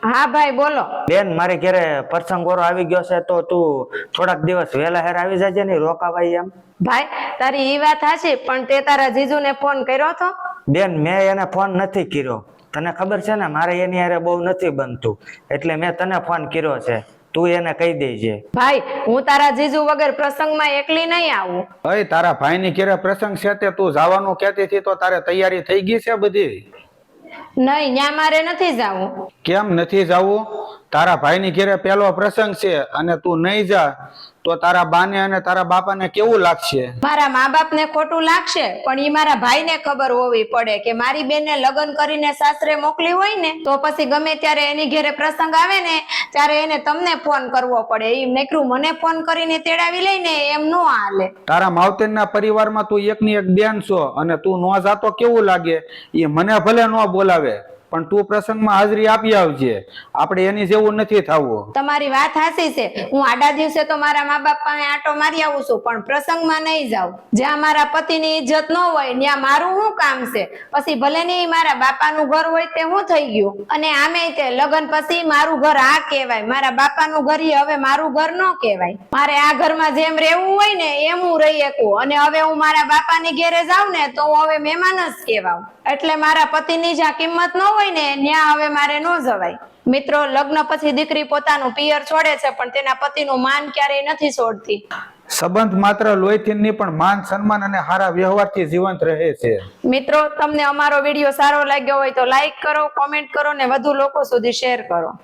હા ભાઈ બોલો. બેન મારે ઘરે પ્રસંગોરો આવી ગયો છે તો તું થોડાક દિવસ વહેલા હેર આવી જાજે ને રોકાવાય એમ. ભાઈ તારી ઈ વાત સાચી, પણ તે તારા જીજુને ફોન કર્યો તો? બેન મેં એને ફોન નથી કર્યો, તને ખબર છે ને મારે એની હારે બહુ નથી બનતું, એટલે મેં તને ફોન કર્યો છે, તું એને કહી દેજે. ભાઈ હું તારા જીજુ વગર પ્રસંગમાં એકલી નહીં આવું. અય તારા ભાઈની ઘરે પ્રસંગ છે તે તું જવાનું કહેતી હતી તો તારે તૈયારી થઈ ગઈ છે બધી? નહીં, ન્યા મારે નથી જાવું. કેમ નથી જાવું? તારા ભાઈની ઘરે પહેલો પ્રસંગ છે અને તું નહીં જા તો તારા બાને અને તારા બાપાને કેવું લાગશે? મારા મા બાપને ખોટું લાગશે, પણ ઈ મારા ભાઈને ખબર હોવી પડે કે મારી બેનને લગ્ન કરીને સાસરે મોકલી હોય ને તો પછી ગમે ત્યારે એની ઘરે પ્રસંગ આવે ને ત્યારે એને તમને ફોન કરવો પડે. ઈ નકરું મને ફોન કરીને તેડાવી લઈને એમ નો હાલે. તારા માવતરના પરિવારમાં તું એકની એક બેન છો અને તું નો જાતો કેવું લાગે? એ મને ભલે નો બોલાવે પણ તું પ્રસંગમાં હાજરી આપી આવજે, આપણે એની જેવું નથી થવું. તમારી વાત સાચી છે, હું આડા દિવસે તો મારા મા બાપ પાસે આટો મારી આવું છું, પણ પ્રસંગમાં નહીં જાઉં. જ્યાં મારા પતિની ઇજ્જત ન હોય ત્યાં મારું શું કામ છે? પછી ભલે નહીં મારા બાપાનું ઘર હોય તે શું થઈ ગયું? અને આમે તે લગ્ન પછી મારું ઘર આ કહેવાય, મારા બાપાનું ઘર હવે મારું ઘર ન કહેવાય. મારે આ ઘરમાં જેમ રહેવું હોય ને એમ હું રહી શકું, અને હવે હું મારા બાપાની ઘેરે જાઉં ને તો હું હવે મહેમાન જ કહેવાઉં. એટલે મારા પતિની જ્યાં કિંમત ન હોય ને ત્યાં હવે મારે ન જવાય. મિત્રો, લગ્ન પછી દીકરી પોતાનું પિયર છોડે છે પણ તેના પતિનું માન ક્યારેય નથી છોડતી. સંબંધ માત્ર લોહીથી નહીં પણ માન સન્માન અને સારા વ્યવહારથી જીવંત રહે છે. મિત્રો, તમને અમારો વિડીયો સારો લાગ્યો હોય તો લાઈક કરો, કોમેન્ટ કરો ને વધુ લોકો સુધી શેર કરો.